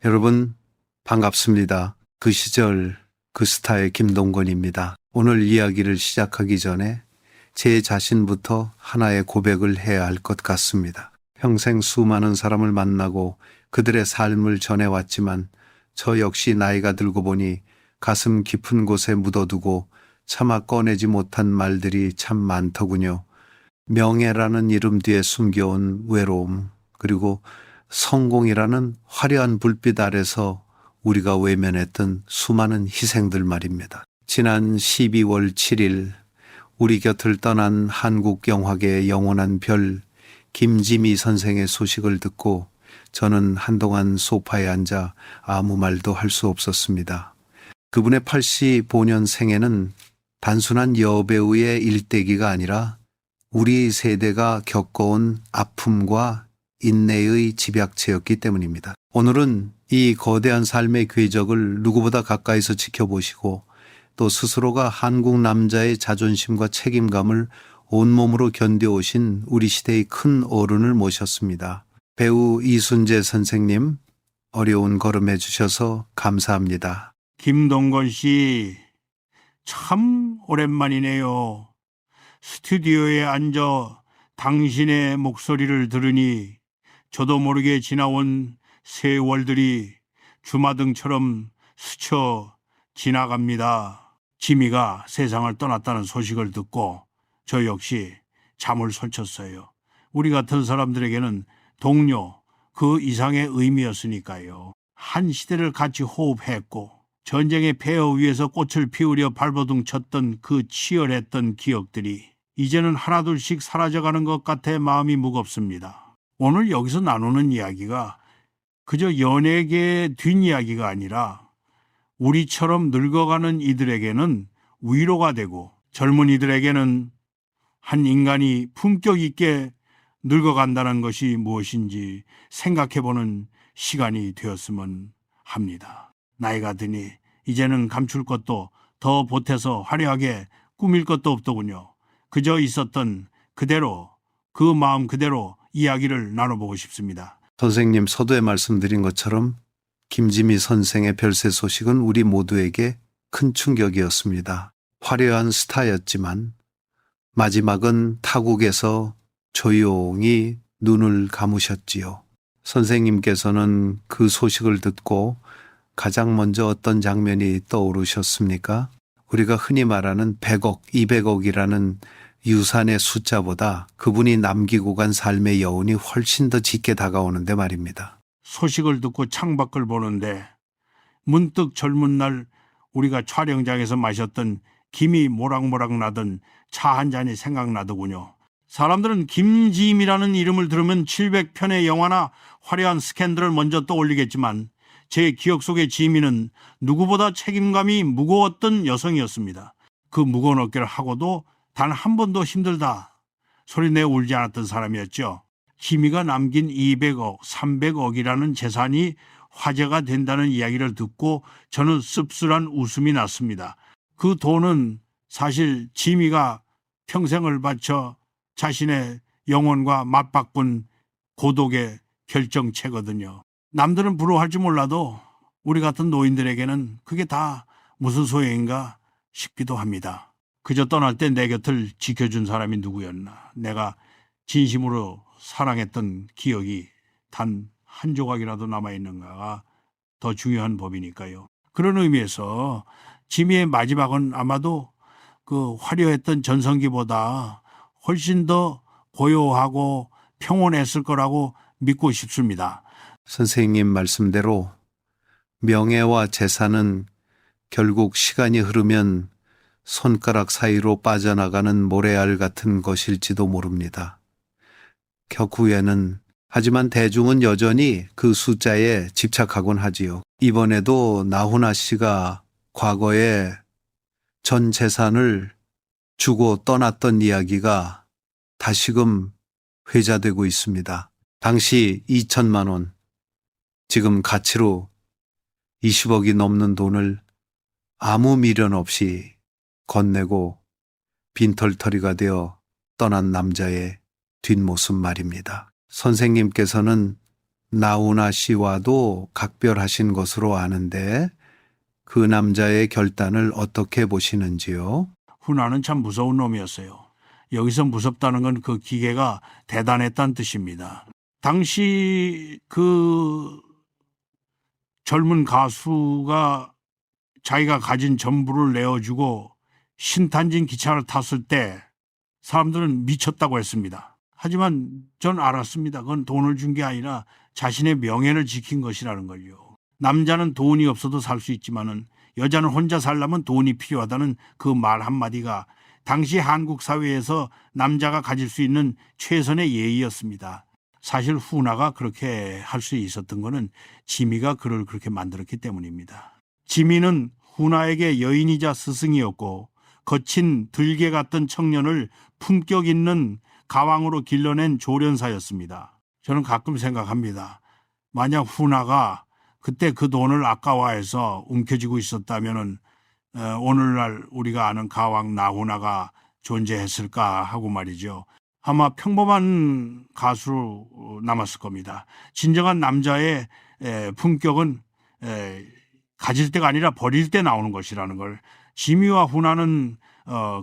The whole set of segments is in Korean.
여러분 반갑습니다. 그 시절 그 스타의 김동건입니다. 오늘 이야기를 시작하기 전에 제 자신부터 하나의 고백을 해야 할 것 같습니다. 평생 수많은 사람을 만나고 그들의 삶을 전해왔지만 저 역시 나이가 들고 보니 가슴 깊은 곳에 묻어두고 차마 꺼내지 못한 말들이 참 많더군요. 명예라는 이름 뒤에 숨겨온 외로움, 그리고 성공이라는 화려한 불빛 아래서 우리가 외면했던 수많은 희생들 말입니다. 지난 12월 7일 우리 곁을 떠난 한국 영화계의 영원한 별 김지미 선생의 소식을 듣고 저는 한동안 소파에 앉아 아무 말도 할 수 없었습니다. 그분의 85년 생애는 단순한 여배우의 일대기가 아니라 우리 세대가 겪어온 아픔과 인내의 집약체였기 때문입니다. 오늘은 이 거대한 삶의 궤적을 누구보다 가까이서 지켜보시고 또 스스로가 한국 남자의 자존심과 책임감을 온몸으로 견뎌오신 우리 시대의 큰 어른을 모셨습니다. 배우 이순재 선생님, 어려운 걸음해 주셔서 감사합니다. 김동건 씨, 참 오랜만이네요. 스튜디오에 앉아 당신의 목소리를 들으니 저도 모르게 지나온 세월들이 주마등처럼 스쳐 지나갑니다. 지미가 세상을 떠났다는 소식을 듣고 저 역시 잠을 설쳤어요. 우리 같은 사람들에게는 동료, 그 이상의 의미였으니까요. 한 시대를 같이 호흡했고 전쟁의 폐허 위에서 꽃을 피우려 발버둥 쳤던 그 치열했던 기억들이 이제는 하나둘씩 사라져가는 것 같아 마음이 무겁습니다. 오늘 여기서 나누는 이야기가 그저 연예계의 뒷이야기가 아니라 우리처럼 늙어가는 이들에게는 위로가 되고 젊은이들에게는 한 인간이 품격 있게 늙어간다는 것이 무엇인지 생각해보는 시간이 되었으면 합니다. 나이가 드니 이제는 감출 것도 더 보태서 화려하게 꾸밀 것도 없더군요. 그저 있었던 그대로, 그 마음 그대로 이야기를 나눠보고 싶습니다. 선생님 서두에 말씀드린 것처럼 김지미 선생의 별세 소식은 우리 모두에게 큰 충격이었습니다. 화려한 스타였지만 마지막은 타국에서 조용히 눈을 감으셨지요. 선생님께서는 그 소식을 듣고 가장 먼저 어떤 장면이 떠오르셨습니까? 우리가 흔히 말하는 100억, 200억이라는 유산의 숫자보다 그분이 남기고 간 삶의 여운이 훨씬 더 짙게 다가오는데 말입니다. 소식을 듣고 창밖을 보는데 문득 젊은 날 우리가 촬영장에서 마셨던 김이 모락모락 나던 차 한 잔이 생각나더군요. 사람들은 김지임이라는 이름을 들으면 700편의 영화나 화려한 스캔들을 먼저 떠올리겠지만 제 기억 속의 지미는 누구보다 책임감이 무거웠던 여성이었습니다. 그 무거운 어깨를 하고도 단 한 번도 힘들다 소리내 울지 않았던 사람이었죠. 지미가 남긴 200억, 300억이라는 재산이 화제가 된다는 이야기를 듣고 저는 씁쓸한 웃음이 났습니다. 그 돈은 사실 지미가 평생을 바쳐 자신의 영혼과 맞바꾼 고독의 결정체거든요. 남들은 부러워할지 몰라도 우리 같은 노인들에게는 그게 다 무슨 소용인가 싶기도 합니다. 그저 떠날 때 내 곁을 지켜준 사람이 누구였나. 내가 진심으로 사랑했던 기억이 단 한 조각이라도 남아있는가가 더 중요한 법이니까요. 그런 의미에서 지미의 마지막은 아마도 그 화려했던 전성기보다 훨씬 더 고요하고 평온했을 거라고 믿고 싶습니다. 선생님 말씀대로 명예와 재산은 결국 시간이 흐르면 손가락 사이로 빠져나가는 모래알 같은 것일지도 모릅니다. 격후에는 하지만 대중은 여전히 그 숫자에 집착하곤 하지요. 이번에도 나훈아 씨가 과거에 전 재산을 주고 떠났던 이야기가 다시금 회자되고 있습니다. 당시 2천만 원, 지금 가치로 20억이 넘는 돈을 아무 미련 없이 건네고 빈털터리가 되어 떠난 남자의 뒷모습 말입니다. 선생님께서는 나훈아 씨와도 각별하신 것으로 아는데 그 남자의 결단을 어떻게 보시는지요? 훈아는 참 무서운 놈이었어요. 여기서 무섭다는 건 그 기계가 대단했다는 뜻입니다. 당시 그 젊은 가수가 자기가 가진 전부를 내어주고 신탄진 기차를 탔을 때 사람들은 미쳤다고 했습니다. 하지만 전 알았습니다. 그건 돈을 준 게 아니라 자신의 명예를 지킨 것이라는 걸요. 남자는 돈이 없어도 살 수 있지만은 여자는 혼자 살려면 돈이 필요하다는 그 말 한마디가 당시 한국 사회에서 남자가 가질 수 있는 최선의 예의였습니다. 사실 훈아가 그렇게 할 수 있었던 거는 지미가 그를 그렇게 만들었기 때문입니다. 지미는 훈아에게 여인이자 스승이었고 거친 들개 같던 청년을 품격 있는 가왕으로 길러낸 조련사였습니다. 저는 가끔 생각합니다. 만약 훈아가 그때 그 돈을 아까워해서 움켜쥐고 있었다면은 오늘날 우리가 아는 가왕 나훈아가 존재했을까 하고 말이죠. 아마 평범한 가수로 남았을 겁니다. 진정한 남자의 품격은 가질 때가 아니라 버릴 때 나오는 것이라는 걸 지미와 훈아는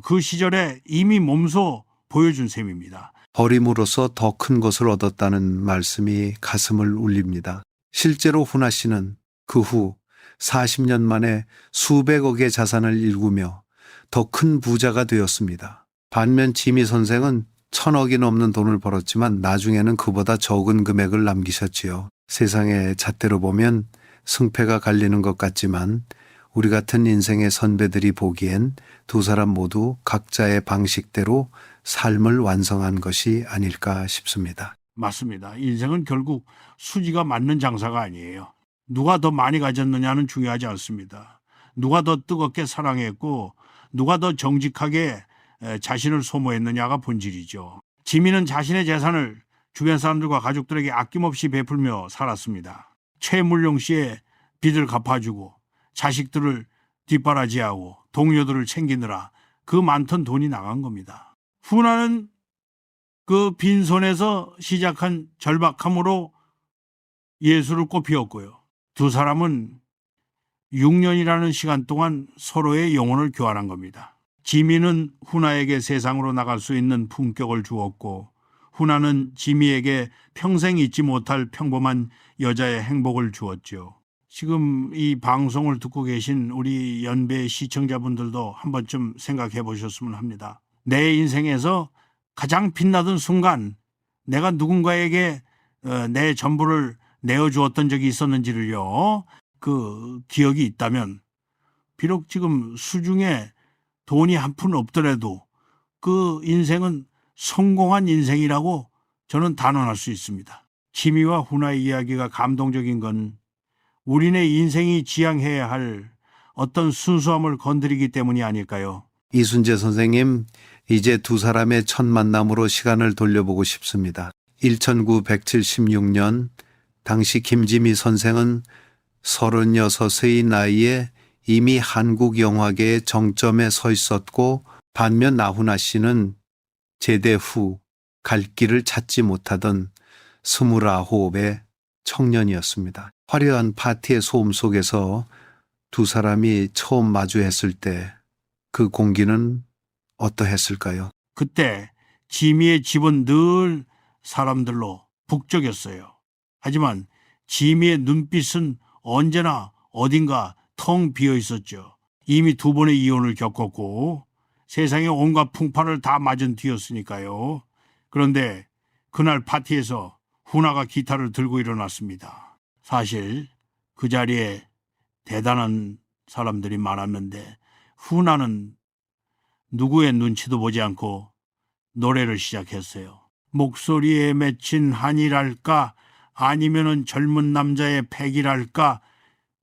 그 시절에 이미 몸소 보여준 셈입니다. 버림으로써 더 큰 것을 얻었다는 말씀이 가슴을 울립니다. 실제로 훈아 씨는 그 후 40년 만에 수백억의 자산을 일구며 더 큰 부자가 되었습니다. 반면 지미 선생은 1,000억이 넘는 돈을 벌었지만 나중에는 그보다 적은 금액을 남기셨지요. 세상의 잣대로 보면 승패가 갈리는 것 같지만 우리 같은 인생의 선배들이 보기엔 두 사람 모두 각자의 방식대로 삶을 완성한 것이 아닐까 싶습니다. 맞습니다. 인생은 결국 수지가 맞는 장사가 아니에요. 누가 더 많이 가졌느냐는 중요하지 않습니다. 누가 더 뜨겁게 사랑했고 누가 더 정직하게 자신을 소모했느냐가 본질이죠. 지미는 자신의 재산을 주변 사람들과 가족들에게 아낌없이 베풀며 살았습니다. 최물룡 씨의 빚을 갚아주고 자식들을 뒷바라지하고 동료들을 챙기느라 그 많던 돈이 나간 겁니다. 훈아는 그 빈손에서 시작한 절박함으로 예수를 꽃피웠고요. 두 사람은 6년이라는 시간 동안 서로의 영혼을 교환한 겁니다. 지미는 훈아에게 세상으로 나갈 수 있는 품격을 주었고 훈아는 지미에게 평생 잊지 못할 평범한 여자의 행복을 주었죠. 지금 이 방송을 듣고 계신 우리 연배 시청자분들도 한 번쯤 생각해 보셨으면 합니다. 내 인생에서 가장 빛나던 순간 내가 누군가에게 내 전부를 내어주었던 적이 있었는지를요. 그 기억이 있다면 비록 지금 수중에 돈이 한 푼 없더라도 그 인생은 성공한 인생이라고 저는 단언할 수 있습니다. 지미와 훈아의 이야기가 감동적인 건 우리네 인생이 지향해야 할 어떤 순수함을 건드리기 때문이 아닐까요? 이순재 선생님, 이제 두 사람의 첫 만남으로 시간을 돌려보고 싶습니다. 1976년 당시 김지미 선생은 36의 나이에 이미 한국 영화계의 정점에 서 있었고 반면 나훈아 씨는 제대 후 갈 길을 찾지 못하던 29의 청년이었습니다. 화려한 파티의 소음 속에서 두 사람이 처음 마주했을 때 그 공기는 어떠했을까요? 그때 지미의 집은 늘 사람들로 북적였어요. 하지만 지미의 눈빛은 언제나 어딘가 텅 비어 있었죠. 이미 두 번의 이혼을 겪었고 세상의 온갖 풍파를 다 맞은 뒤였으니까요. 그런데 그날 파티에서 훈아가 기타를 들고 일어났습니다. 사실 그 자리에 대단한 사람들이 많았는데 훈아는 누구의 눈치도 보지 않고 노래를 시작했어요. 목소리에 맺힌 한이랄까 아니면은 젊은 남자의 패기랄까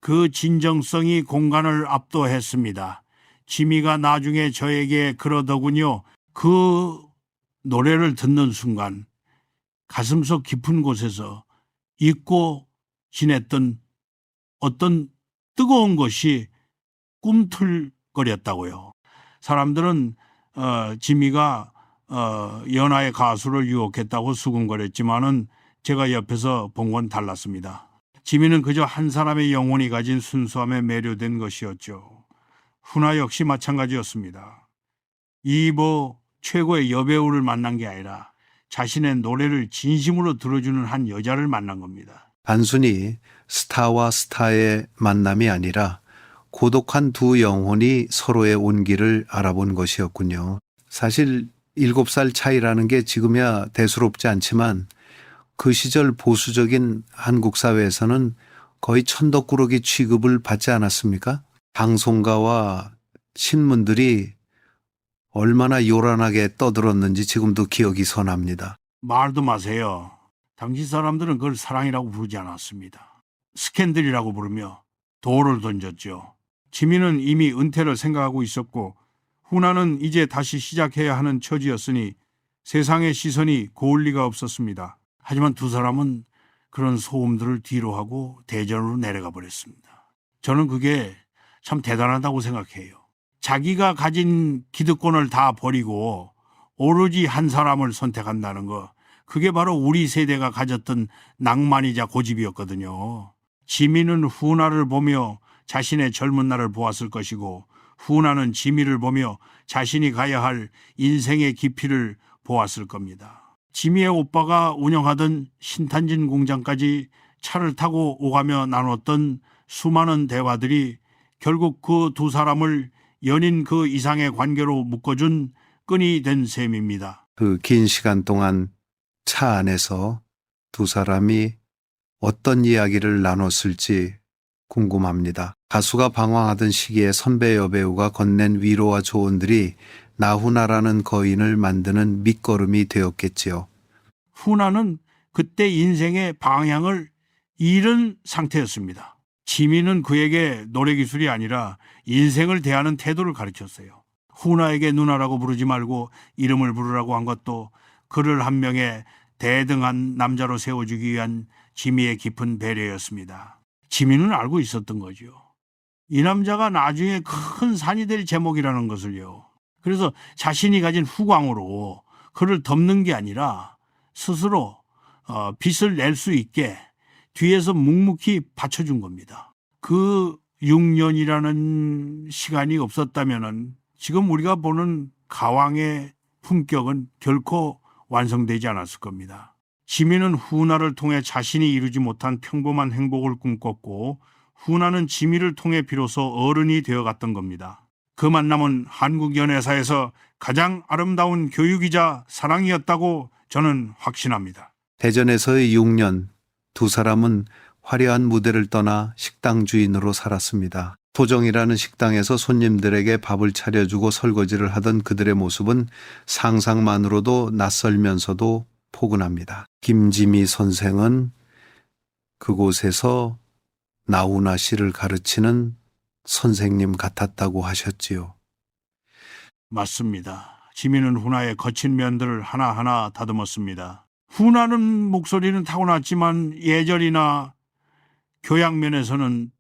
그 진정성이 공간을 압도했습니다. 지미가 나중에 저에게 그러더군요. 그 노래를 듣는 순간 가슴속 깊은 곳에서 잊고 지냈던 어떤 뜨거운 것이 꿈틀거렸다고요. 사람들은 지미가 연하의 가수를 유혹했다고 수군거렸지만은 제가 옆에서 본 건 달랐습니다. 지민은 그저 한 사람의 영혼이 가진 순수함에 매료된 것이었죠. 훈아 역시 마찬가지였습니다. 이 최고의 여배우를 만난 게 아니라 자신의 노래를 진심으로 들어주는 한 여자를 만난 겁니다. 단순히 스타와 스타의 만남이 아니라 고독한 두 영혼이 서로의 온기를 알아본 것이었군요. 사실 7살 차이라는 게 지금이야 대수롭지 않지만 그 시절 보수적인 한국 사회에서는 거의 천덕꾸러기 취급을 받지 않았습니까? 방송가와 신문들이 얼마나 요란하게 떠들었는지 지금도 기억이 선합니다. 말도 마세요. 당시 사람들은 그걸 사랑이라고 부르지 않았습니다. 스캔들이라고 부르며 돌을 던졌죠. 지민은 이미 은퇴를 생각하고 있었고 훈아는 이제 다시 시작해야 하는 처지였으니 세상의 시선이 고울 리가 없었습니다. 하지만 두 사람은 그런 소음들을 뒤로하고 대전으로 내려가 버렸습니다. 저는 그게 참 대단하다고 생각해요. 자기가 가진 기득권을 다 버리고 오로지 한 사람을 선택한다는 거, 그게 바로 우리 세대가 가졌던 낭만이자 고집이었거든요. 지민은 훈아를 보며 자신의 젊은 날을 보았을 것이고 훈아는 지미를 보며 자신이 가야 할 인생의 깊이를 보았을 겁니다. 지미의 오빠가 운영하던 신탄진 공장까지 차를 타고 오가며 나눴던 수많은 대화들이 결국 그 두 사람을 연인 그 이상의 관계로 묶어준 끈이 된 셈입니다. 그 긴 시간 동안 차 안에서 두 사람이 어떤 이야기를 나눴을지 궁금합니다. 가수가 방황하던 시기에 선배 여배우가 건넨 위로와 조언들이 나훈아라는 거인을 만드는 밑거름이 되었겠지요. 훈아는 그때 인생의 방향을 잃은 상태였습니다. 지민은 그에게 노래 기술이 아니라 인생을 대하는 태도를 가르쳤어요. 훈아에게 누나라고 부르지 말고 이름을 부르라고 한 것도 그를 한 명의 대등한 남자로 세워주기 위한 지미의 깊은 배려였습니다. 지민은 알고 있었던 거죠. 이 남자가 나중에 큰 산이 될 제목이라는 것을요. 그래서 자신이 가진 후광으로 그를 덮는 게 아니라 스스로 빛을 낼 수 있게 뒤에서 묵묵히 받쳐준 겁니다. 그 6년이라는 시간이 없었다면 지금 우리가 보는 가왕의 품격은 결코 완성되지 않았을 겁니다. 지민은 훈아를 통해 자신이 이루지 못한 평범한 행복을 꿈꿨고 훈아는 지미를 통해 비로소 어른이 되어갔던 겁니다. 그 만남은 한국 연애사에서 가장 아름다운 교육이자 사랑이었다고 저는 확신합니다. 대전에서의 6년, 두 사람은 화려한 무대를 떠나 식당 주인으로 살았습니다. 도정이라는 식당에서 손님들에게 밥을 차려주고 설거지를 하던 그들의 모습은 상상만으로도 낯설면서도 포근합니다. 김지미 선생은 그곳에서 나훈아 씨를 가르치는 선생님 같았다고 하셨지요. 맞습니다. 지민은 훈아의 거친 면들을 하나하나 다듬었습니다. 훈아는 목소리는 타고났지만 예절이나 교양면에서는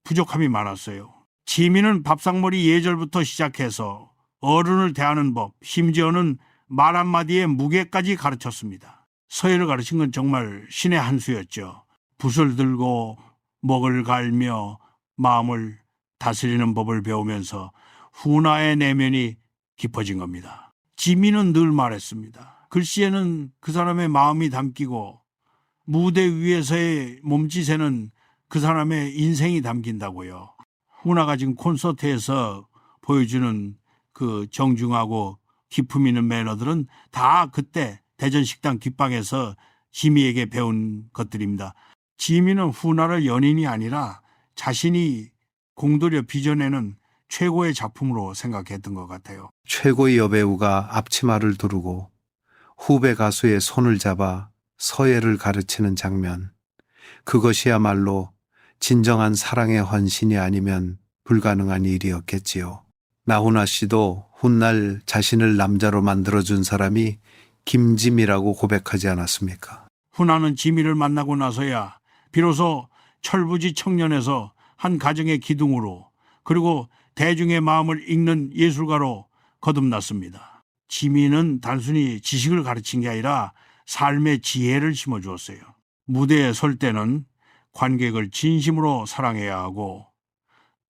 부족함이 많았어요. 지민은 밥상머리 예절부터 시작해서 어른을 대하는 법, 심지어는 말 한마디의 무게까지 가르쳤습니다. 서예를 가르친 건 정말 신의 한 수였죠. 붓을 들고 먹을 갈며 마음을 다스리는 법을 배우면서 훈아의 내면이 깊어진 겁니다. 지민은 늘 말했습니다. 글씨에는 그 사람의 마음이 담기고 무대 위에서의 몸짓에는 그 사람의 인생이 담긴다고요. 훈아가 지금 콘서트에서 보여주는 그 정중하고 기품 있는 매너들은 다 그때 대전식당 뒷방에서 지미에게 배운 것들입니다. 지미는 훈아를 연인이 아니라 자신이 공들여 빚어내는 최고의 작품으로 생각했던 것 같아요. 최고의 여배우가 앞치마를 두르고 후배 가수의 손을 잡아 서예를 가르치는 장면. 그것이야말로 진정한 사랑의 헌신이 아니면 불가능한 일이었겠지요. 나훈아 씨도 훗날 자신을 남자로 만들어준 사람이 김지미라고 고백하지 않았습니까? 훈아는 지미를 만나고 나서야 비로소 철부지 청년에서 한 가정의 기둥으로 그리고 대중의 마음을 읽는 예술가로 거듭났습니다. 지미는 단순히 지식을 가르친 게 아니라 삶의 지혜를 심어주었어요. 무대에 설 때는 관객을 진심으로 사랑해야 하고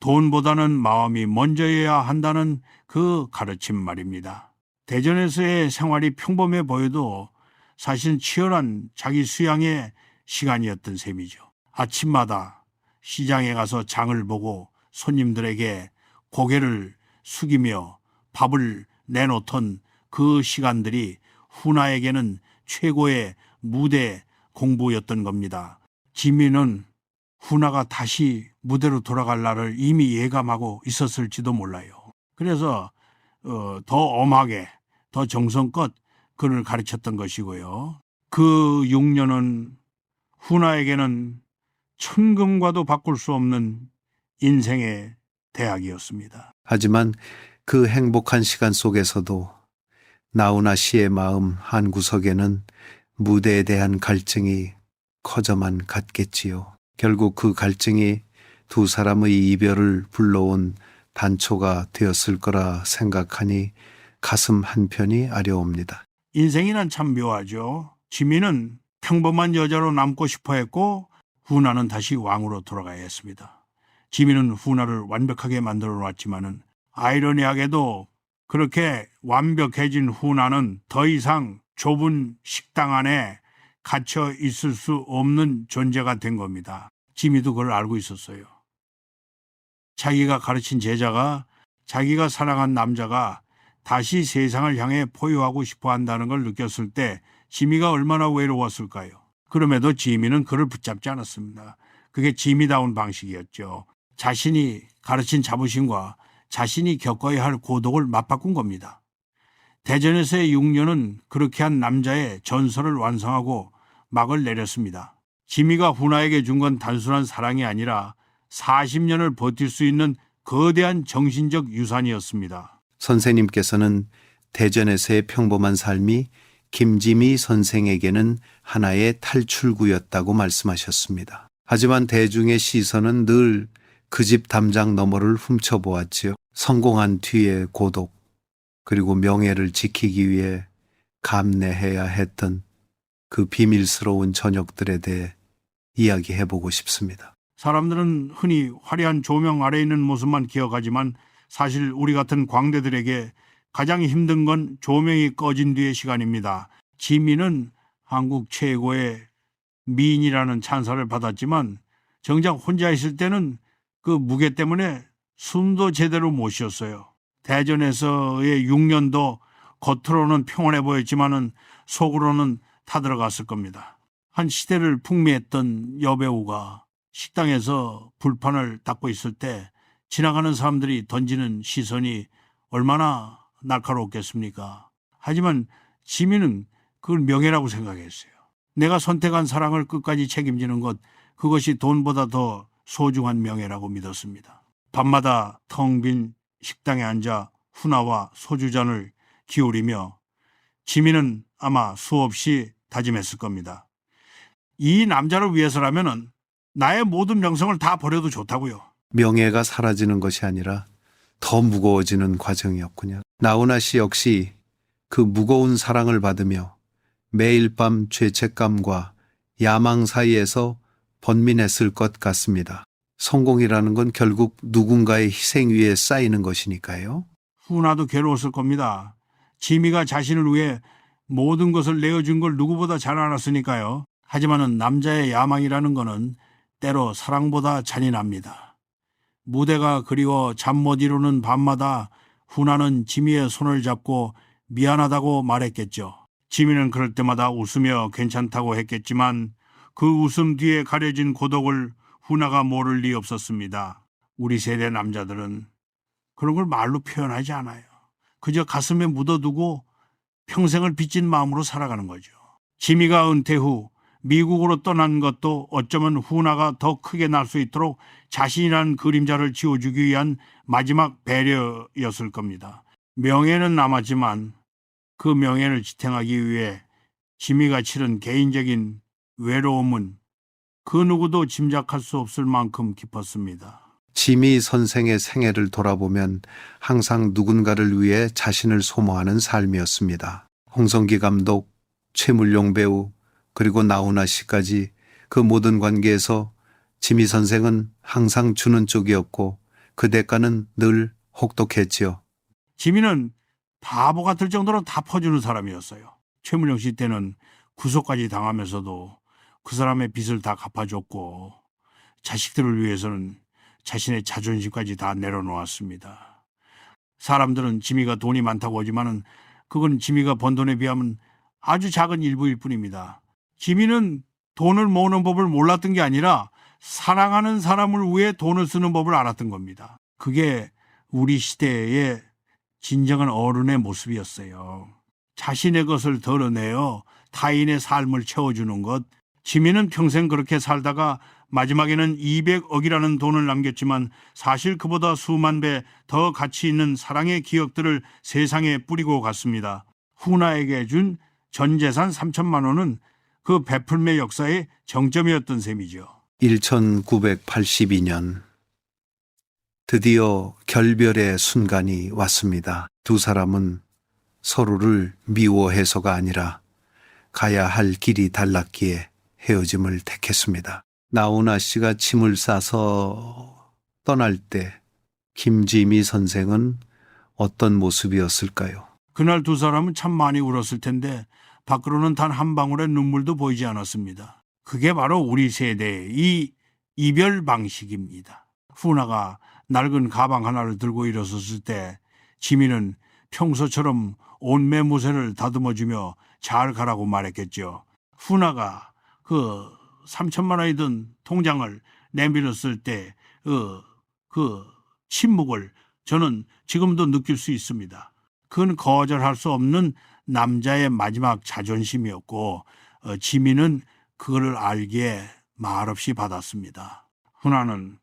돈보다는 마음이 먼저여야 한다는 그 가르침 말입니다. 대전에서의 생활이 평범해 보여도 사실 치열한 자기 수양의 시간이었던 셈이죠. 아침마다 시장에 가서 장을 보고 손님들에게 고개를 숙이며 밥을 내놓던 그 시간들이 훈아에게는 최고의 무대 공부였던 겁니다. 지민은 훈아가 다시 무대로 돌아갈 날을 이미 예감하고 있었을지도 몰라요. 그래서 더 엄하게, 더 정성껏 그를 가르쳤던 것이고요. 그 6년은 훈아에게는 천금과도 바꿀 수 없는 인생의 대학이었습니다. 하지만 그 행복한 시간 속에서도 나훈아 씨의 마음 한구석에는 무대에 대한 갈증이 커져만 갔겠지요. 결국 그 갈증이 두 사람의 이별을 불러온 단초가 되었을 거라 생각하니 가슴 한편이 아려옵니다. 인생이란 참 묘하죠. 지민은 평범한 여자로 남고 싶어 했고 훈아는 다시 왕으로 돌아가야 했습니다. 지민은 훈아를 완벽하게 만들어 놨지만은 아이러니하게도 그렇게 완벽해진 훈아는 더 이상 좁은 식당 안에 갇혀 있을 수 없는 존재가 된 겁니다. 지민도 그걸 알고 있었어요. 자기가 가르친 제자가, 자기가 사랑한 남자가 다시 세상을 향해 포효하고 싶어 한다는 걸 느꼈을 때 지미가 얼마나 외로웠을까요? 그럼에도 지미는 그를 붙잡지 않았습니다. 그게 지미다운 방식이었죠. 자신이 가르친 자부심과 자신이 겪어야 할 고독을 맞바꾼 겁니다. 대전에서의 6년은 그렇게 한 남자의 전설을 완성하고 막을 내렸습니다. 지미가 훈아에게 준 건 단순한 사랑이 아니라 40년을 버틸 수 있는 거대한 정신적 유산이었습니다. 선생님께서는 대전에서의 평범한 삶이 김지미 선생에게는 하나의 탈출구였다고 말씀하셨습니다. 하지만 대중의 시선은 늘 그 집 담장 너머를 훔쳐보았지요. 성공한 뒤의 고독, 그리고 명예를 지키기 위해 감내해야 했던 그 비밀스러운 저녁들에 대해 이야기해보고 싶습니다. 사람들은 흔히 화려한 조명 아래 있는 모습만 기억하지만 사실 우리 같은 광대들에게 가장 힘든 건 조명이 꺼진 뒤의 시간입니다. 지민은 한국 최고의 미인이라는 찬사를 받았지만 정작 혼자 있을 때는 그 무게 때문에 숨도 제대로 못 쉬었어요. 대전에서의 6년도 겉으로는 평온해 보였지만은 속으로는 타들어갔을 겁니다. 한 시대를 풍미했던 여배우가 식당에서 불판을 닦고 있을 때 지나가는 사람들이 던지는 시선이 얼마나 날카로웠겠습니까? 하지만 지민은 그걸 명예라고 생각했어요. 내가 선택한 사랑을 끝까지 책임지는 것, 그것이 돈보다 더 소중한 명예라고 믿었습니다. 밤마다 텅 빈 식당에 앉아 훈아와 소주잔을 기울이며 지민은 아마 수없이 다짐했을 겁니다. 이 남자를 위해서라면 나의 모든 명성을 다 버려도 좋다고요. 명예가 사라지는 것이 아니라 더 무거워지는 과정이었군요. 나훈아 씨 역시 그 무거운 사랑을 받으며 매일 밤 죄책감과 야망 사이에서 번민했을 것 같습니다. 성공이라는 건 결국 누군가의 희생 위에 쌓이는 것이니까요. 훈아도 괴로웠을 겁니다. 지미가 자신을 위해 모든 것을 내어준 걸 누구보다 잘 알았으니까요. 하지만은 남자의 야망이라는 거는 때로 사랑보다 잔인합니다. 무대가 그리워 잠 못 이루는 밤마다 훈아는 지미의 손을 잡고 미안하다고 말했겠죠. 지미는 그럴 때마다 웃으며 괜찮다고 했겠지만 그 웃음 뒤에 가려진 고독을 훈아가 모를 리 없었습니다. 우리 세대 남자들은 그런 걸 말로 표현하지 않아요. 그저 가슴에 묻어두고 평생을 빚진 마음으로 살아가는 거죠. 지미가 은퇴 후 미국으로 떠난 것도 어쩌면 훈아가 더 크게 날 수 있도록 자신이란 그림자를 지워주기 위한 마지막 배려였을 겁니다. 명예는 남았지만 그 명예를 지탱하기 위해 지미가 치른 개인적인 외로움은 그 누구도 짐작할 수 없을 만큼 깊었습니다. 지미 선생의 생애를 돌아보면 항상 누군가를 위해 자신을 소모하는 삶이었습니다. 홍성기 감독, 최물용 배우 그리고 나훈아 씨까지 그 모든 관계에서 지미 선생은 항상 주는 쪽이었고 그 대가는 늘 혹독했지요. 지민은 바보 같을 정도로 다 퍼주는 사람이었어요. 최문영 씨 때는 구속까지 당하면서도 그 사람의 빚을 다 갚아줬고 자식들을 위해서는 자신의 자존심까지 다 내려놓았습니다. 사람들은 지미가 돈이 많다고 하지만은 그건 지미가 번 돈에 비하면 아주 작은 일부일 뿐입니다. 지미는 돈을 모으는 법을 몰랐던 게 아니라 사랑하는 사람을 위해 돈을 쓰는 법을 알았던 겁니다. 그게 우리 시대의 진정한 어른의 모습이었어요. 자신의 것을 덜어내어 타인의 삶을 채워주는 것. 지민은 평생 그렇게 살다가 마지막에는 200억이라는 돈을 남겼지만 사실 그보다 수만 배 더 가치 있는 사랑의 기억들을 세상에 뿌리고 갔습니다. 훈아에게 준 전 재산 3천만 원은 그 베풀매 역사의 정점이었던 셈이죠. 1982년 드디어 결별의 순간이 왔습니다. 두 사람은 서로를 미워해서가 아니라 가야 할 길이 달랐기에 헤어짐을 택했습니다. 나훈아 씨가 짐을 싸서 떠날 때 김지미 선생은 어떤 모습이었을까요? 그날 두 사람은 참 많이 울었을 텐데 밖으로는 단 한 방울의 눈물도 보이지 않았습니다. 그게 바로 우리 세대의 이 이별 방식입니다. 훈아가 낡은 가방 하나를 들고 일어섰을 때 지민은 평소처럼 온매무새를 다듬어주며 잘 가라고 말했겠죠. 훈아가 그 3천만 원이 든 통장을 내밀었을 때 그 침묵을 저는 지금도 느낄 수 있습니다. 그건 거절할 수 없는 남자의 마지막 자존심이었고 지민은 그걸 알기에 말없이 받았습니다. 훈아는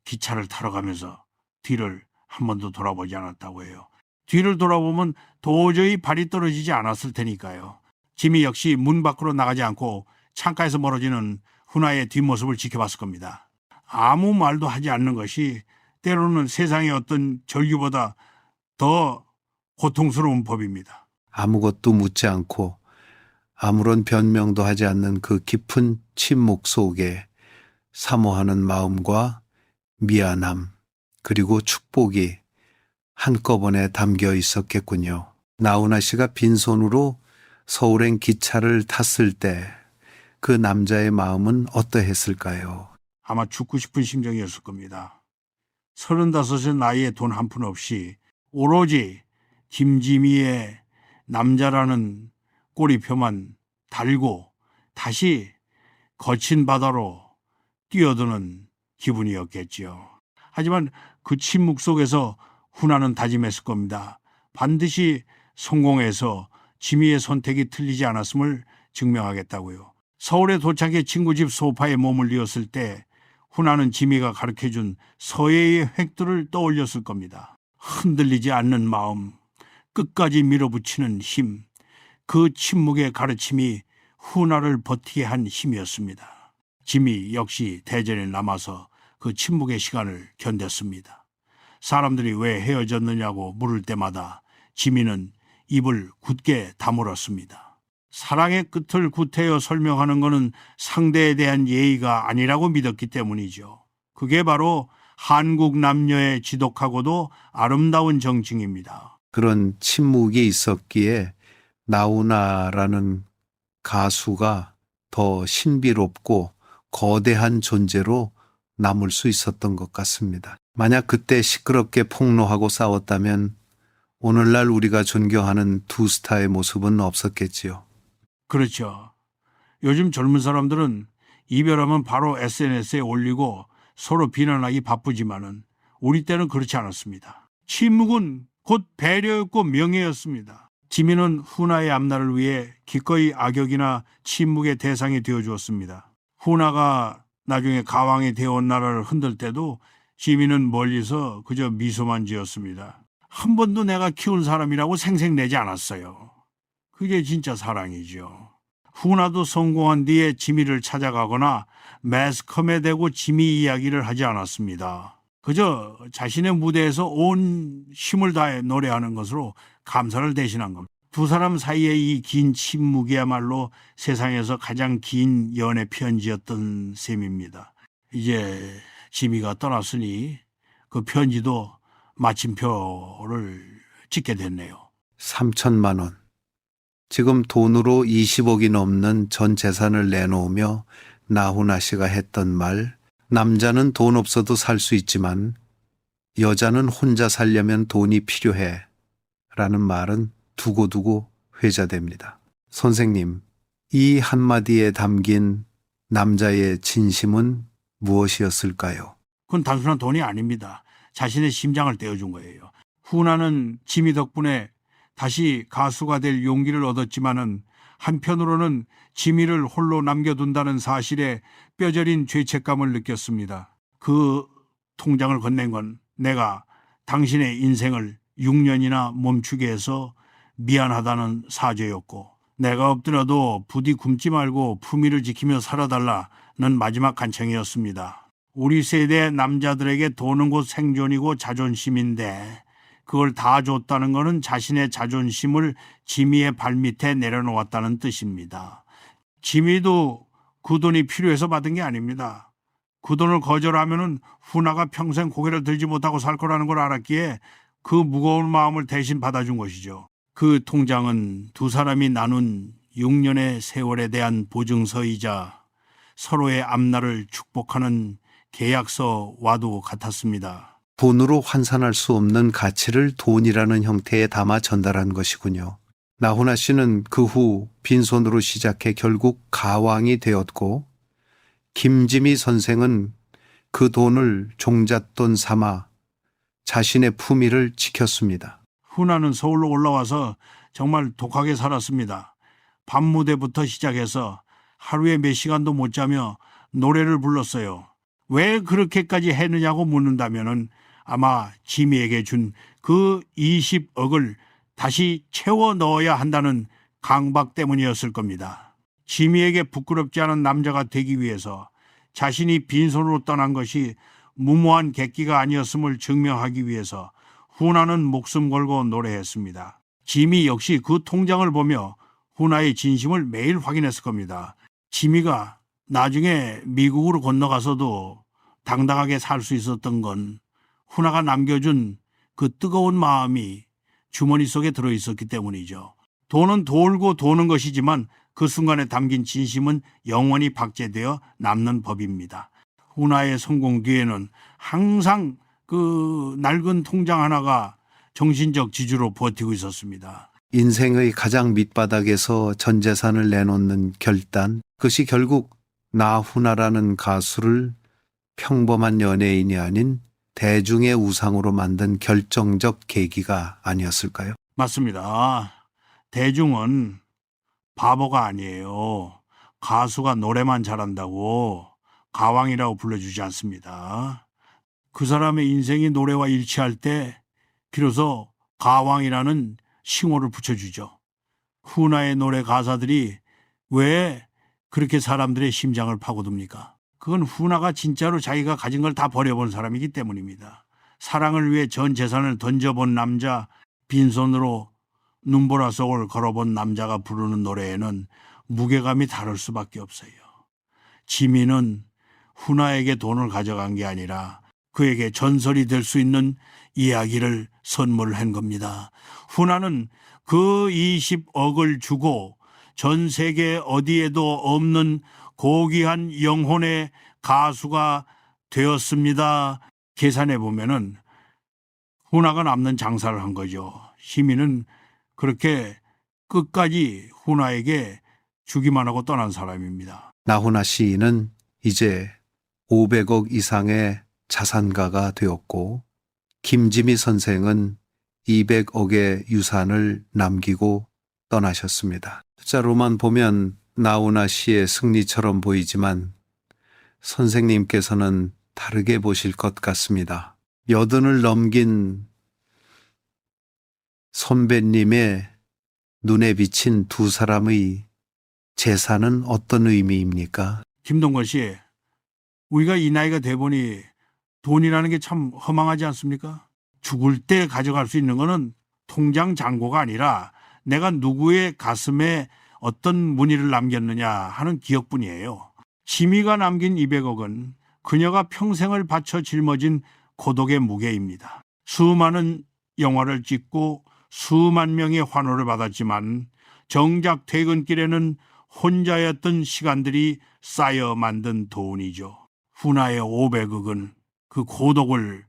기차를 타러 가면서 뒤를 한 번도 돌아보지 않았다고 해요. 뒤를 돌아보면 도저히 발이 떨어지지 않았을 테니까요. 지미 역시 문 밖으로 나가지 않고 창가에서 멀어지는 훈아의 뒷모습을 지켜봤을 겁니다. 아무 말도 하지 않는 것이 때로는 세상의 어떤 절규보다 더 고통스러운 법입니다. 아무것도 묻지 않고 아무런 변명도 하지 않는 그 깊은 침묵 속에 사모하는 마음과 미안함 그리고 축복이 한꺼번에 담겨 있었겠군요. 나훈아 씨가 빈손으로 서울행 기차를 탔을 때 그 남자의 마음은 어떠했을까요? 아마 죽고 싶은 심정이었을 겁니다. 35의 나이에 돈 한 푼 없이 오로지 김지미의 남자라는 꼬리표만 달고 다시 거친 바다로 뛰어드는 기분이었겠지요. 하지만 그 침묵 속에서 훈아는 다짐했을 겁니다. 반드시 성공해서 지미의 선택이 틀리지 않았음을 증명하겠다고요. 서울에 도착해 친구 집 소파에 몸을 뉘었을 때 훈아는 지미가 가르쳐준 서예의 획들을 떠올렸을 겁니다. 흔들리지 않는 마음, 끝까지 밀어붙이는 힘, 그 침묵의 가르침이 훈아를 버티게 한 힘이었습니다. 지미 역시 대전에 남아서 그 침묵의 시간을 견뎠습니다. 사람들이 왜 헤어졌느냐고 물을 때마다 지미는 입을 굳게 다물었습니다. 사랑의 끝을 구태여 설명하는 것은 상대에 대한 예의가 아니라고 믿었기 때문이죠. 그게 바로 한국 남녀의 지독하고도 아름다운 정칭입니다. 그런 침묵이 있었기에 나훈아라는 가수가 더 신비롭고 거대한 존재로 남을 수 있었던 것 같습니다. 만약 그때 시끄럽게 폭로하고 싸웠다면 오늘날 우리가 존경하는 두 스타의 모습은 없었겠지요. 그렇죠. 요즘 젊은 사람들은 이별하면 바로 SNS에 올리고 서로 비난하기 바쁘지만은 우리 때는 그렇지 않았습니다. 침묵은 곧 배려였고 명예였습니다. 지민은 훈아의 앞날을 위해 기꺼이 악역이나 침묵의 대상이 되어주었습니다. 훈아가 나중에 가왕이 되어온 나라를 흔들 때도 지민은 멀리서 그저 미소만 지었습니다. 한 번도 내가 키운 사람이라고 생색내지 않았어요. 그게 진짜 사랑이죠. 훈아도 성공한 뒤에 지미를 찾아가거나 매스컴에 대고 지미 이야기를 하지 않았습니다. 그저 자신의 무대에서 온 힘을 다해 노래하는 것으로 감사를 대신한 겁니다. 두 사람 사이의 이 긴 침묵이야말로 세상에서 가장 긴 연애 편지였던 셈입니다. 이제 지미가 떠났으니 그 편지도 마침표를 찍게 됐네요. 3천만 원. 지금 돈으로 20억이 넘는 전 재산을 내놓으며 나훈아 씨가 했던 말, 남자는 돈 없어도 살 수 있지만 여자는 혼자 살려면 돈이 필요해 라는 말은 두고두고 회자됩니다. 선생님, 이 한마디에 담긴 남자의 진심은 무엇이었을까요? 그건 단순한 돈이 아닙니다. 자신의 심장을 떼어준 거예요. 훈아는 지미 덕분에 다시 가수가 될 용기를 얻었지만은 한편으로는 지미를 홀로 남겨둔다는 사실에 뼈저린 죄책감을 느꼈습니다. 그 통장을 건넨 건 내가 당신의 인생을 6년이나 멈추게 해서 미안하다는 사죄였고, 내가 엎드려도 부디 굶지 말고 품위를 지키며 살아달라는 마지막 간청이었습니다. 우리 세대 남자들에게 돈은 곧 생존이고 자존심인데 그걸 다 줬다는 것은 자신의 자존심을 지미의 발밑에 내려놓았다는 뜻입니다. 지미도 그 돈이 필요해서 받은 게 아닙니다. 그 돈을 거절하면은 훈아가 평생 고개를 들지 못하고 살 거라는 걸 알았기에 그 무거운 마음을 대신 받아준 것이죠. 그 통장은 두 사람이 나눈 6년의 세월에 대한 보증서이자 서로의 앞날을 축복하는 계약서와도 같았습니다. 돈으로 환산할 수 없는 가치를 돈이라는 형태에 담아 전달한 것이군요. 나훈아 씨는 그 후 빈손으로 시작해 결국 가왕이 되었고, 김지미 선생은 그 돈을 종잣돈 삼아 자신의 품위를 지켰습니다. 훈아는 서울로 올라와서 정말 독하게 살았습니다. 밤무대부터 시작해서 하루에 몇 시간도 못 자며 노래를 불렀어요. 왜 그렇게까지 했느냐고 묻는다면은 아마 지미에게 준 그 20억을 다시 채워 넣어야 한다는 강박 때문이었을 겁니다. 지미에게 부끄럽지 않은 남자가 되기 위해서 자신이 빈손으로 떠난 것이 무모한 객기가 아니었음을 증명하기 위해서 훈아는 목숨 걸고 노래했습니다. 지미 역시 그 통장을 보며 훈아의 진심을 매일 확인했을 겁니다. 지미가 나중에 미국으로 건너가서도 당당하게 살 수 있었던 건 훈아가 남겨준 그 뜨거운 마음이 주머니 속에 들어있었기 때문이죠. 돈은 돌고 도는 것이지만 그 순간에 담긴 진심은 영원히 박제되어 남는 법입니다. 훈아의 성공 뒤에는 항상 그 낡은 통장 하나가 정신적 지주로 버티고 있었습니다. 인생의 가장 밑바닥에서 전 재산을 내놓는 결단, 그것이 결국 나훈아라는 가수를 평범한 연예인이 아닌 대중의 우상으로 만든 결정적 계기가 아니었을까요? 맞습니다. 대중은 바보가 아니에요. 가수가 노래만 잘한다고 가왕이라고 불러주지 않습니다. 그 사람의 인생이 노래와 일치할 때 비로소 가왕이라는 칭호를 붙여주죠. 훈아의 노래 가사들이 왜 그렇게 사람들의 심장을 파고듭니까? 그건 훈아가 진짜로 자기가 가진 걸 다 버려본 사람이기 때문입니다. 사랑을 위해 전 재산을 던져본 남자, 빈손으로 눈보라 속을 걸어본 남자가 부르는 노래에는 무게감이 다를 수밖에 없어요. 지미는 훈아에게 돈을 가져간 게 아니라 그에게 전설이 될 수 있는 이야기를 선물한 겁니다. 훈아는 그 20억을 주고 전 세계 어디에도 없는 고귀한 영혼의 가수가 되었습니다. 계산해 보면은 훈아가 남는 장사를 한 거죠. 시민은 그렇게 끝까지 훈아에게 주기만 하고 떠난 사람입니다. 나훈아 시인은 이제 500억 이상의 자산가가 되었고, 김지미 선생은 200억의 유산을 남기고 떠나셨습니다. 숫자로만 보면 나훈아 씨의 승리처럼 보이지만 선생님께서는 다르게 보실 것 같습니다. 80을 넘긴 선배님의 눈에 비친 두 사람의 재산은 어떤 의미입니까? 김동건 씨, 우리가 이 나이가 돼 보니 돈이라는 게 참 허망하지 않습니까? 죽을 때 가져갈 수 있는 거는 통장 잔고가 아니라 내가 누구의 가슴에 어떤 무늬를 남겼느냐 하는 기억뿐이에요. 지미가 남긴 200억은 그녀가 평생을 바쳐 짊어진 고독의 무게입니다. 수많은 영화를 찍고 수만 명의 환호를 받았지만 정작 퇴근길에는 혼자였던 시간들이 쌓여 만든 돈이죠. 후나의 500억은 그 고독을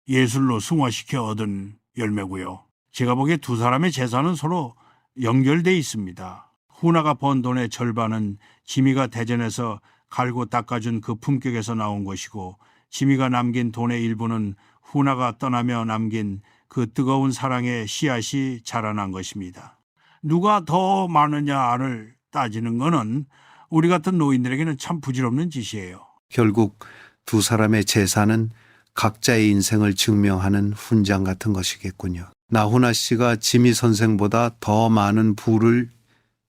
예술로 승화시켜 얻은 열매고요. 제가 보기에 두 사람의 재산은 서로 연결돼 있습니다. 후나가 번 돈의 절반은 지미가 대전에서 갈고 닦아준 그 품격에서 나온 것이고, 지미가 남긴 돈의 일부는 후나가 떠나며 남긴 그 뜨거운 사랑의 씨앗이 자라난 것입니다. 누가 더 많으냐를 따지는 것은 우리 같은 노인들에게는 참 부질없는 짓이에요. 결국 두 사람의 재산은 각자의 인생을 증명하는 훈장 같은 것이겠군요. 나훈아 씨가 지미 선생보다 더 많은 부를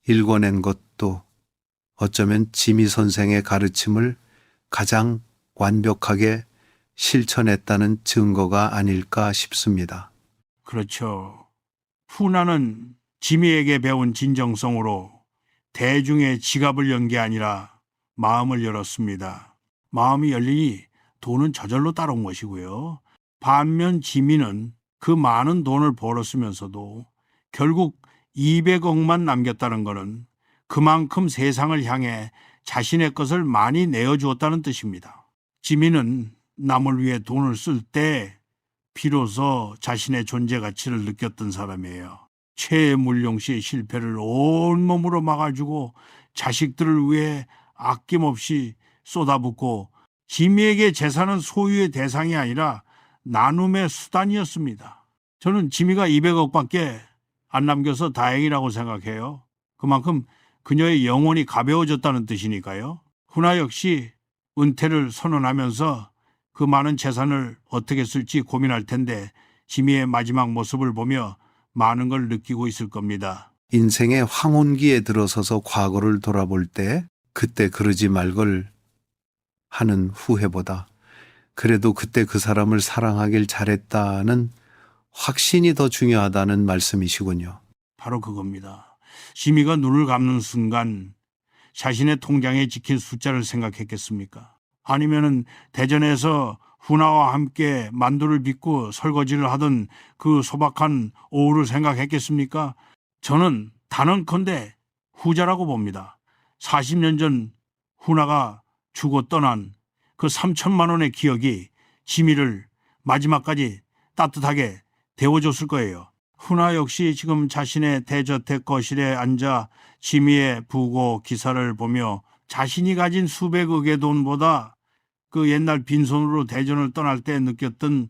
일궈낸 것도 어쩌면 지미 선생의 가르침을 가장 완벽하게 실천했다는 증거가 아닐까 싶습니다. 그렇죠. 후나는 지미에게 배운 진정성으로 대중의 지갑을 연 게 아니라 마음을 열었습니다. 마음이 열리니 돈은 저절로 따라온 것이고요. 반면 지미는 그 많은 돈을 벌었으면서도 결국 200억만 남겼다는 것은 그만큼 세상을 향해 자신의 것을 많이 내어주었다는 뜻입니다. 지미는 남을 위해 돈을 쓸 때 비로소 자신의 존재 가치를 느꼈던 사람이에요. 최물룡 씨의 실패를 온몸으로 막아주고 자식들을 위해 아낌없이 쏟아붓고, 지미에게 재산은 소유의 대상이 아니라 나눔의 수단이었습니다. 저는 지미가 200억밖에 안 남겨서 다행이라고 생각해요. 그만큼 그녀의 영혼이 가벼워졌다는 뜻이니까요. 후나 역시 은퇴를 선언하면서 그 많은 재산을 어떻게 쓸지 고민할 텐데, 지미의 마지막 모습을 보며 많은 걸 느끼고 있을 겁니다. 인생의 황혼기에 들어서서 과거를 돌아볼 때 그때 그러지 말걸 하는 후회보다 그래도 그때 그 사람을 사랑하길 잘했다는 확신이 더 중요하다는 말씀이시군요. 바로 그겁니다. 지미가 눈을 감는 순간 자신의 통장에 찍힌 숫자를 생각했겠습니까? 아니면은 대전에서 후나와 함께 만두를 빚고 설거지를 하던 그 소박한 오후를 생각했겠습니까? 저는 단언컨대 후자라고 봅니다. 40년 전 후나가 주고 떠난 그 3천만 원의 기억이 지미를 마지막까지 따뜻하게 데워줬을 거예요. 후나 역시 지금 자신의 대저택 거실에 앉아 지미의 부고 기사를 보며 자신이 가진 수백억의 돈보다 그 옛날 빈손으로 대전을 떠날 때 느꼈던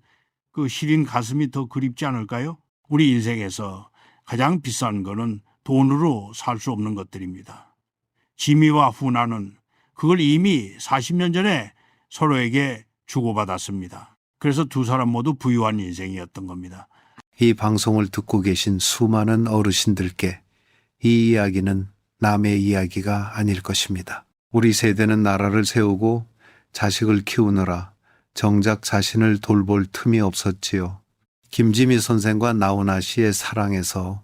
그 시린 가슴이 더 그립지 않을까요? 우리 인생에서 가장 비싼 거는 돈으로 살 수 없는 것들입니다. 지미와 후나는 그걸 이미 40년 전에 서로에게 주고받았습니다. 그래서 두 사람 모두 부유한 인생이었던 겁니다. 이 방송을 듣고 계신 수많은 어르신들께 이 이야기는 남의 이야기가 아닐 것입니다. 우리 세대는 나라를 세우고 자식을 키우느라 정작 자신을 돌볼 틈이 없었지요. 김지미 선생과 나훈아 씨의 사랑에서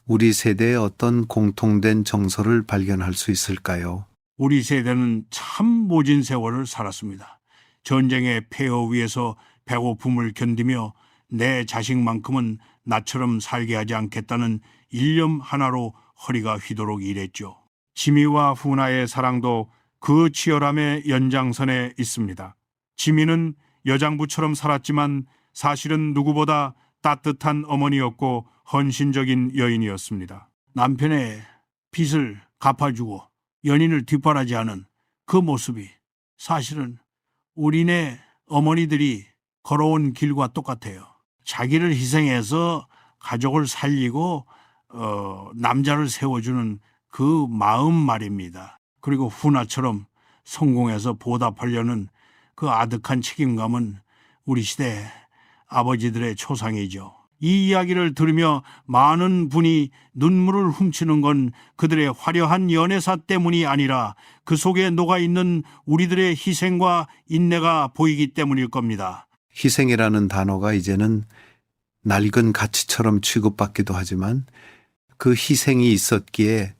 우리 세대의 어떤 공통된 정서를 발견할 수 있을까요? 우리 세대는 참 모진 세월을 살았습니다. 전쟁의 폐허 위에서 배고픔을 견디며 내 자식만큼은 나처럼 살게 하지 않겠다는 일념 하나로 허리가 휘도록 일했죠. 지미와 후나의 사랑도 그 치열함의 연장선에 있습니다. 지미는 여장부처럼 살았지만 사실은 누구보다 따뜻한 어머니였고 헌신적인 여인이었습니다. 남편의 빚을 갚아주고 연인을 뒷바라지하는 그 모습이 사실은 우리네 어머니들이 걸어온 길과 똑같아요. 자기를 희생해서 가족을 살리고 남자를 세워주는 그 마음 말입니다. 그리고 후나처럼 성공해서 보답하려는 그 아득한 책임감은 우리 시대 아버지들의 초상이죠. 이 이야기를 들으며 많은 분이 눈물을 훔치는 건 그들의 화려한 연애사 때문이 아니라 그 속에 녹아있는 우리들의 희생과 인내가 보이기 때문일 겁니다. 희생이라는 단어가 이제는 낡은 가치처럼 취급받기도 하지만 그 희생이 있었기에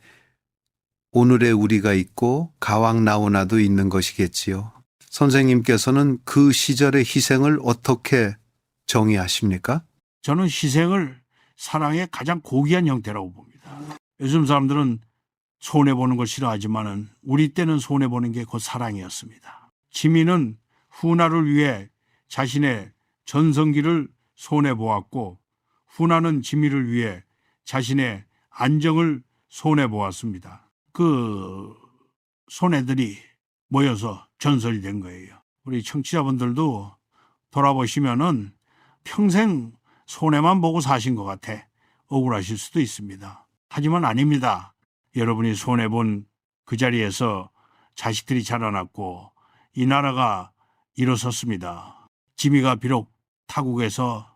오늘의 우리가 있고 가왕 나훈아도 있는 것이겠지요. 선생님께서는 그 시절의 희생을 어떻게 정의하십니까? 저는 희생을 사랑의 가장 고귀한 형태라고 봅니다. 요즘 사람들은 손해보는 걸 싫어하지만은 우리 때는 손해보는 게 곧 사랑이었습니다. 지민은 훈아를 위해 자신의 전성기를 손해보았고 훈아는 지민을 위해 자신의 안정을 손해보았습니다. 그 손해들이 모여서 전설이 된 거예요. 우리 청취자분들도 돌아보시면은 평생 손해만 보고 사신 것 같아 억울하실 수도 있습니다. 하지만 아닙니다. 여러분이 손해본 그 자리에서 자식들이 자라났고 이 나라가 일어섰습니다. 지미가 비록 타국에서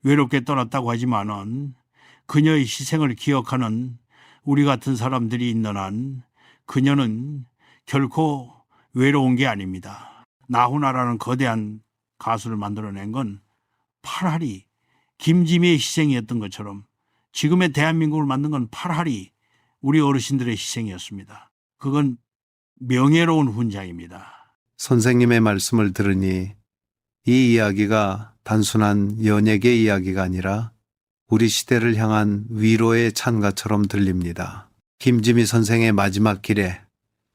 외롭게 떠났다고 하지만은 그녀의 희생을 기억하는 우리 같은 사람들이 있는 한 그녀는 결코 외로운 게 아닙니다. 나훈아라는 거대한 가수를 만들어낸 건 팔하리 김지미의 희생이었던 것처럼 지금의 대한민국을 만든 건 팔하리 우리 어르신들의 희생이었습니다. 그건 명예로운 훈장입니다. 선생님의 말씀을 들으니 이 이야기가 단순한 연예계 이야기가 아니라 우리 시대를 향한 위로의 찬가처럼 들립니다. 김지미 선생의 마지막 길에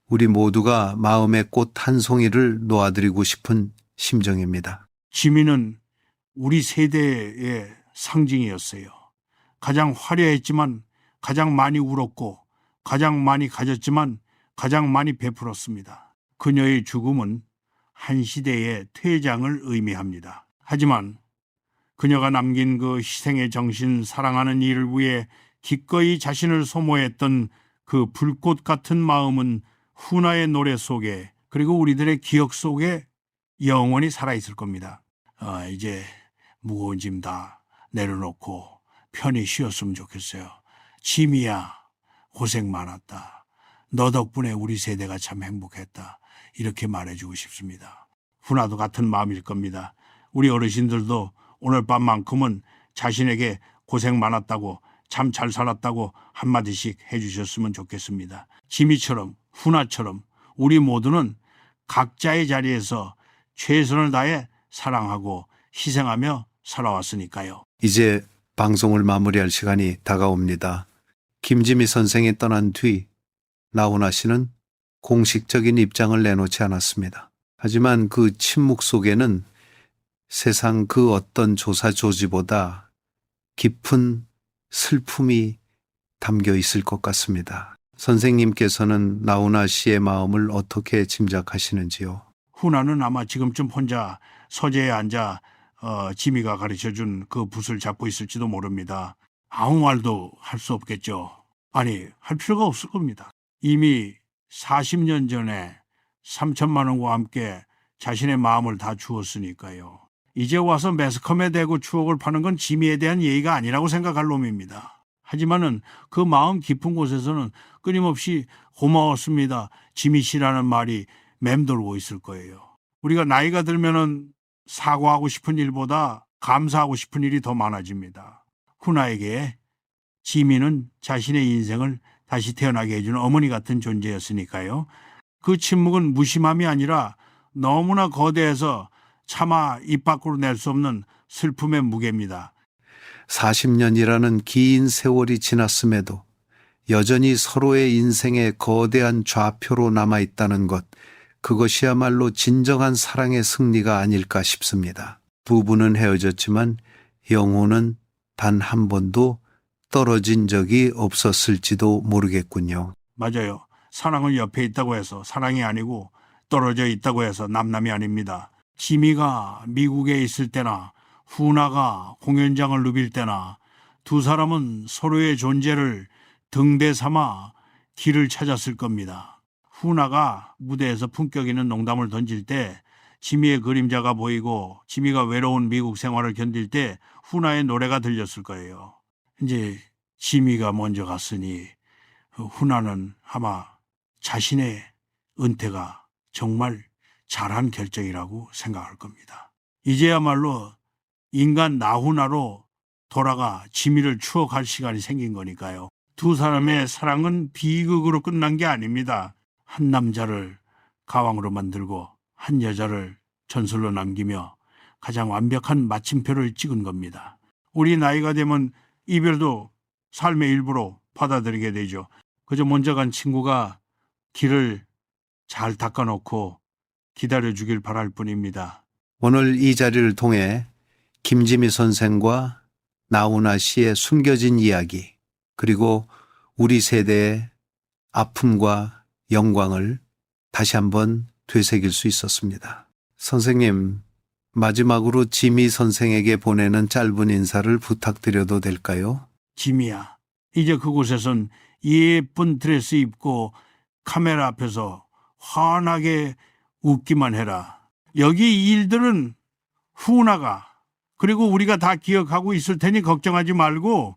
우리 모두가 마음의 꽃 한 송이를 놓아드리고 싶은 심정입니다. 지미는 우리 세대의 상징이었어요. 가장 화려했지만 가장 많이 울었고 가장 많이 가졌지만 가장 많이 베풀었습니다. 그녀의 죽음은 한 시대의 퇴장을 의미합니다. 하지만 그녀가 남긴 그 희생의 정신, 사랑하는 이를 위해 기꺼이 자신을 소모했던 그 불꽃 같은 마음은 훈아의 노래 속에 그리고 우리들의 기억 속에 영원히 살아있을 겁니다. 이제 무거운 짐 다 내려놓고 편히 쉬었으면 좋겠어요. 지미야, 고생 많았다. 너 덕분에 우리 세대가 참 행복했다. 이렇게 말해주고 싶습니다. 훈아도 같은 마음일 겁니다. 우리 어르신들도 오늘 밤만큼은 자신에게 고생 많았다고 참 잘 살았다고 한마디씩 해주셨으면 좋겠습니다. 지미처럼 훈아처럼 우리 모두는 각자의 자리에서 최선을 다해 사랑하고 희생하며 살아왔으니까요. 이제 방송을 마무리할 시간이 다가옵니다. 김지미 선생이 떠난 뒤 나훈아 씨는 공식적인 입장을 내놓지 않았습니다. 하지만 그 침묵 속에는 세상 그 어떤 조사 조지보다 깊은 슬픔이 담겨 있을 것 같습니다. 선생님께서는 나훈아 씨의 마음을 어떻게 짐작하시는지요? 훈아는 아마 지금쯤 혼자 서재에 앉아 지미가 가르쳐준 그 붓을 잡고 있을지도 모릅니다. 아무 말도 할 수 없겠죠. 아니, 할 필요가 없을 겁니다. 이미 40년 전에 3천만 원과 함께 자신의 마음을 다 주었으니까요. 이제 와서 매스컴에 대고 추억을 파는 건 지미에 대한 예의가 아니라고 생각할 놈입니다. 하지만은 그 마음 깊은 곳에서는 끊임없이 고마웠습니다. 지미 씨라는 말이 맴돌고 있을 거예요. 우리가 나이가 들면은 사과하고 싶은 일보다 감사하고 싶은 일이 더 많아집니다. 훈아에게 지미는 자신의 인생을 다시 태어나게 해주는 어머니 같은 존재였으니까요. 그 침묵은 무심함이 아니라 너무나 거대해서 차마 입 밖으로 낼 수 없는 슬픔의 무게입니다. 40년이라는 긴 세월이 지났음에도 여전히 서로의 인생에 거대한 좌표로 남아있다는 것, 그것이야말로 진정한 사랑의 승리가 아닐까 싶습니다. 부부는 헤어졌지만 영혼은 단 한 번도 떨어진 적이 없었을지도 모르겠군요. 맞아요. 사랑은 옆에 있다고 해서 사랑이 아니고 떨어져 있다고 해서 남남이 아닙니다. 지미가 미국에 있을 때나 훈아가 공연장을 누빌 때나 두 사람은 서로의 존재를 등대 삼아 길을 찾았을 겁니다. 훈아가 무대에서 품격 있는 농담을 던질 때 지미의 그림자가 보이고 지미가 외로운 미국 생활을 견딜 때 훈아의 노래가 들렸을 거예요. 이제 지미가 먼저 갔으니 훈아는 아마 자신의 은퇴가 정말 잘한 결정이라고 생각할 겁니다. 이제야말로 인간 나훈아로 돌아가 지미를 추억할 시간이 생긴 거니까요. 두 사람의 사랑은 비극으로 끝난 게 아닙니다. 한 남자를 가왕으로 만들고 한 여자를 전설로 남기며 가장 완벽한 마침표를 찍은 겁니다. 우리 나이가 되면 이별도 삶의 일부로 받아들이게 되죠. 그저 먼저 간 친구가 길을 잘 닦아놓고 기다려주길 바랄 뿐입니다. 오늘 이 자리를 통해 김지미 선생과 나훈아 씨의 숨겨진 이야기, 그리고 우리 세대의 아픔과 영광을 다시 한번 되새길 수 있었습니다. 선생님, 마지막으로 지미 선생에게 보내는 짧은 인사를 부탁드려도 될까요? 지미야, 이제 그곳에선 예쁜 드레스 입고 카메라 앞에서 환하게 웃기만 해라. 여기 이 일들은 후나가, 그리고 우리가 다 기억하고 있을 테니 걱정하지 말고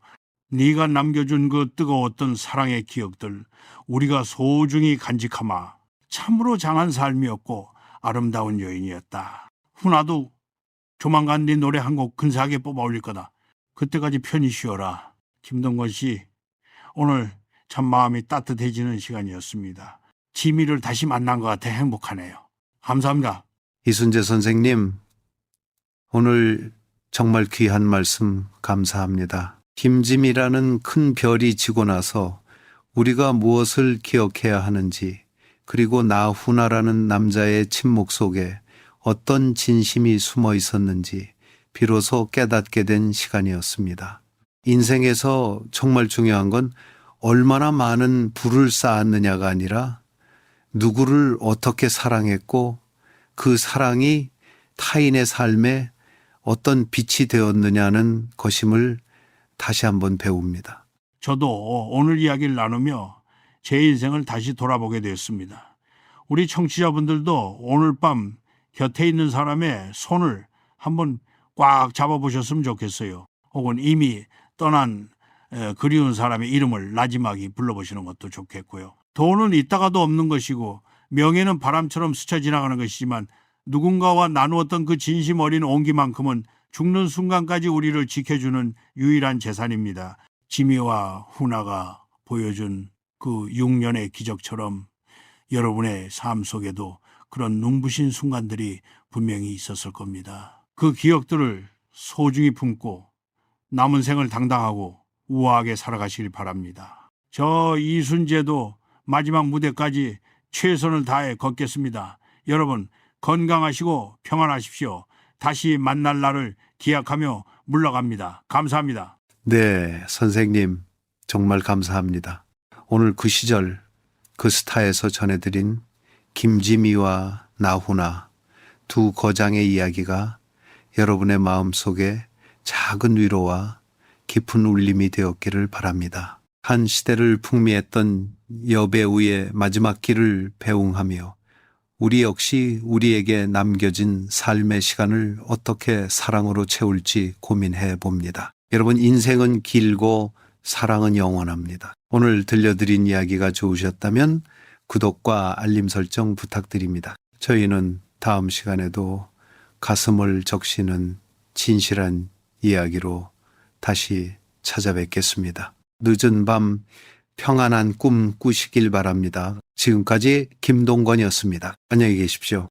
네가 남겨준 그 뜨거웠던 사랑의 기억들 우리가 소중히 간직하마. 참으로 장한 삶이었고 아름다운 여인이었다. 후나도 조만간 네 노래 한 곡 근사하게 뽑아 올릴 거다. 그때까지 편히 쉬어라. 김동건 씨, 오늘 참 마음이 따뜻해지는 시간이었습니다. 지미를 다시 만난 것 같아 행복하네요. 감사합니다. 이순재 선생님, 오늘 정말 귀한 말씀 감사합니다. 김지미라는 큰 별이 지고 나서 우리가 무엇을 기억해야 하는지, 그리고 나훈아라는 남자의 침묵 속에 어떤 진심이 숨어 있었는지 비로소 깨닫게 된 시간이었습니다. 인생에서 정말 중요한 건 얼마나 많은 부를 쌓았느냐가 아니라 누구를 어떻게 사랑했고 그 사랑이 타인의 삶에 어떤 빛이 되었느냐는 것임을 다시 한번 배웁니다. 저도 오늘 이야기를 나누며 제 인생을 다시 돌아보게 되었습니다. 우리 청취자분들도 오늘 밤 곁에 있는 사람의 손을 한번 꽉 잡아보셨으면 좋겠어요. 혹은 이미 떠난 그리운 사람의 이름을 나지막이 불러보시는 것도 좋겠고요. 돈은 있다가도 없는 것이고 명예는 바람처럼 스쳐 지나가는 것이지만 누군가와 나누었던 그 진심 어린 온기만큼은 죽는 순간까지 우리를 지켜주는 유일한 재산입니다. 지미와 후나가 보여준 그 6년의 기적처럼 여러분의 삶 속에도 그런 눈부신 순간들이 분명히 있었을 겁니다. 그 기억들을 소중히 품고 남은 생을 당당하고 우아하게 살아가시길 바랍니다. 저 이순재도 마지막 무대까지 최선을 다해 걷겠습니다. 여러분 건강하시고 평안하십시오. 다시 만날 날을 기약하며 물러갑니다. 감사합니다. 네, 선생님 정말 감사합니다. 오늘 그 시절 그 스타에서 전해드린 김지미와 나훈아 두 거장의 이야기가 여러분의 마음속에 작은 위로와 깊은 울림이 되었기를 바랍니다. 한 시대를 풍미했던 여배우의 마지막 길을 배웅하며 우리 역시 우리에게 남겨진 삶의 시간을 어떻게 사랑으로 채울지 고민해 봅니다. 여러분, 인생은 길고 사랑은 영원합니다. 오늘 들려드린 이야기가 좋으셨다면 구독과 알림 설정 부탁드립니다. 저희는 다음 시간에도 가슴을 적시는 진실한 이야기로 다시 찾아뵙겠습니다. 늦은 밤 평안한 꿈 꾸시길 바랍니다. 지금까지 김동건이었습니다. 안녕히 계십시오.